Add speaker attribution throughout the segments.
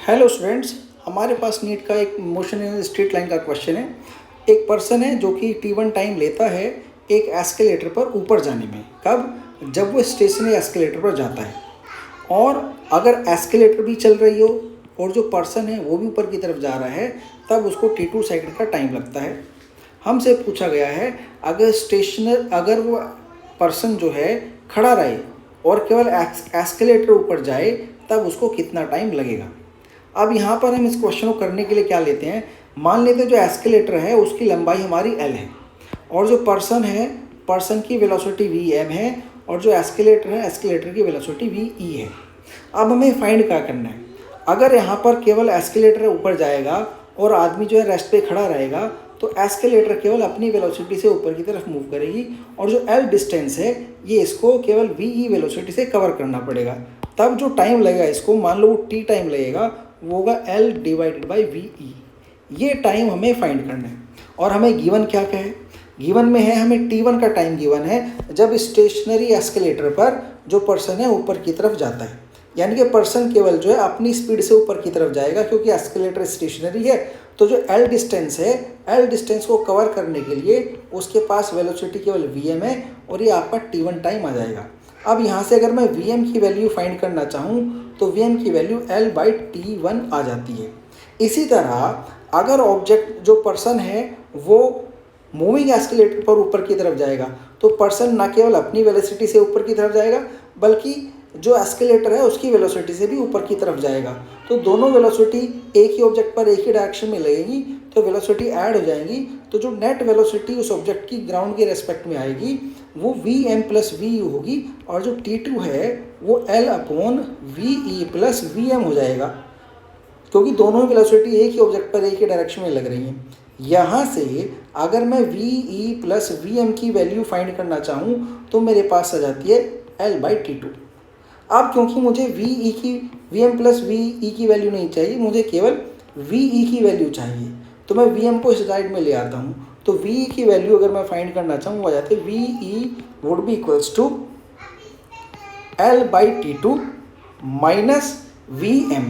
Speaker 1: Hello students, हमारे पास NEET का एक मोशन इन स्ट्रेट लाइन का क्वेश्चन है। एक पर्सन है जो कि t1 टाइम लेता है एक एस्केलेटर पर ऊपर जाने में। कब? जब वो स्टेशनरी एस्केलेटर पर जाता है। और अगर एस्केलेटर भी चल रही हो और जो पर्सन है वो भी ऊपर की तरफ जा रहा है, तब उसको t2 सेकंड का टाइम लगता है। हमसे पूछा गया है अगर वो पर्सन जो है खड़ा रहे और केवल एस्केलेटर ऊपर जाए, तब उसको कितना टाइम लगेगा। अब यहाँ पर हम इस क्वेश्चन को करने के लिए क्या लेते हैं, मान लेते हैं जो एस्केलेटर है उसकी लंबाई हमारी l है और जो पर्सन है, पर्सन की वेलोसिटी vm है और जो एस्केलेटर है, एस्केलेटर की वेलोसिटी ve है। अब हमें फाइंड क्या करना है। अगर यहाँ पर केवल एस्केलेटर ऊपर जाएगा और आदमी जो है रेस्ट पे खड़ा रहेगा, तो एस्केलेटर केवल अपनी वेलोसिटी से ऊपर की तरफ मूव करेगी और जो l डिस्टेंस है ये इसको केवल ve वेलोसिटी से कवर करना पड़ेगा। तब जो टाइम लगेगा इसको, मान लो वो t टाइम लगेगा, वो होगा L डिवाइडेड बाई VE। ये टाइम हमें फाइंड करना है और हमें गिवन क्या है, गिवन में है हमें t1 का टाइम गिवन है जब स्टेशनरी एस्केलेटर पर जो पर्सन है ऊपर की तरफ जाता है। यानी कि पर्सन केवल जो है अपनी स्पीड से ऊपर की तरफ जाएगा, क्योंकि एस्केलेटर स्टेशनरी है। तो जो L डिस्टेंस है, L डिस्टेंस को कवर करने के लिए उसके पास वेलोसिटी केवल Vm है और ये आपका t1 टाइम आ जाएगा। अब यहाँ से अगर मैं Vm की वैल्यू फाइंड करना चाहूँ तो Vm की वैल्यू L/t1 आ जाती है। इसी तरह अगर ऑब्जेक्ट जो पर्सन है वो मूविंग एस्केलेटर पर ऊपर की तरफ जाएगा, तो पर्सन ना केवल अपनी वेलोसिटी से ऊपर की तरफ जाएगा बल्कि जो एस्केलेटर है उसकी वेलोसिटी से भी ऊपर की तरफ जाएगा। तो दोनों वेलोसिटी एक ही ऑब्जेक्ट पर एक ही डायरेक्शन में लगेगी, तो वेलोसिटी ऐड हो जाएंगी। तो जो नेट वेलोसिटी उस ऑब्जेक्ट की ग्राउंड के रेस्पेक्ट में आएगी वो Vm प्लस Vu होगी और जो t2 है वो L/VE प्लस Vm हो जाएगा, क्योंकि दोनों वेलोसिटी एक ही ऑब्जेक्ट पर एक ही डायरेक्शन में लग रही हैं। यहाँ से अगर मैं VE प्लस Vm की वैल्यू फाइंड करना चाहूँ तो मेरे पास आ जाती है L/t2। अब क्योंकि मुझे Vm प्लस VE की वैल्यू नहीं चाहिए, मुझे केवल VE की वैल्यू चाहिए, तो मैं Vm को इस साइड में ले आता हूँ। तो VE की वैल्यू अगर मैं फाइंड करना चाहूँ वो आ जाती है VE would be equals to L/t2 minus Vm।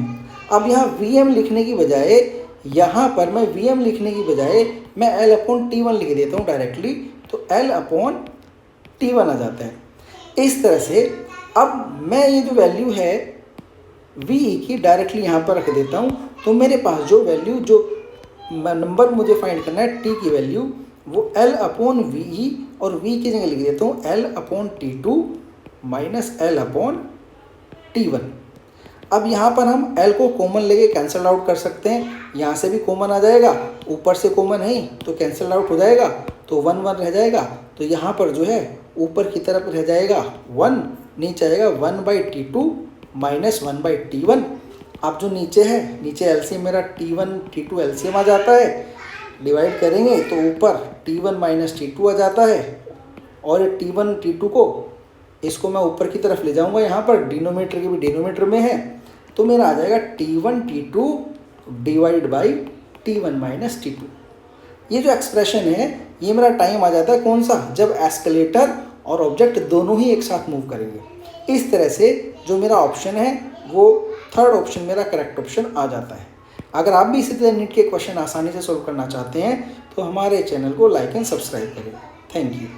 Speaker 1: अब यहाँ Vm लिखने की बजाय, यहाँ पर मैं Vm लिखने की बजाय मैं L/t1 लिख देता हूँ डायरेक्टली, तो L/t1 आ जाता है। इस तरह से अब मैं ये जो वैल्यू है VE की डायरेक्टली यहाँ पर रख देता हूँ, तो मेरे पास जो वैल्यू, जो नंबर मुझे फाइंड करना है t की वैल्यू, वो L/VE और V की जगह लिख देता हूँ L/t2 माइनस L/t1। अब यहाँ पर हम L को कॉमन लेके कैंसल आउट कर सकते हैं। यहाँ से भी कॉमन आ जाएगा, ऊपर से कॉमन है ही तो कैंसल आउट हो जाएगा, तो 1 1 रह जाएगा। तो यहाँ पर जो है ऊपर की तरफ रह जाएगा 1, नीचे आएगा 1/t2 माइनस 1/t1। अब जो नीचे है, नीचे एलसीएम मेरा t1 t2 एलसीएम आ जाता है, डिवाइड करेंगे तो ऊपर t1 माइनस t2 आ जाता है और t1 t2 को इसको मैं ऊपर की तरफ ले जाऊंगा, यहाँ पर डिनोमीटर के भी डिनोमीटर में है, तो मेरा आ जाएगा t1 t2 divide by t1 minus t2। ये जो एक्सप्रेशन है ये मेरा टाइम आ जाता है कौन सा, जब एस्केलेटर और ऑब्जेक्ट दोनों ही एक साथ मूव करेंगे। इस तरह से जो मेरा ऑप्शन है वो थर्ड ऑप्शन मेरा करेक्ट ऑप्शन आ जाता है। अगर आप भी इसी तरह नीट के क्वेश्चन आसानी से सॉल्व करना चाहते हैं तो हमारे चैनल को लाइक एंड सब्सक्राइब करें। Thank you.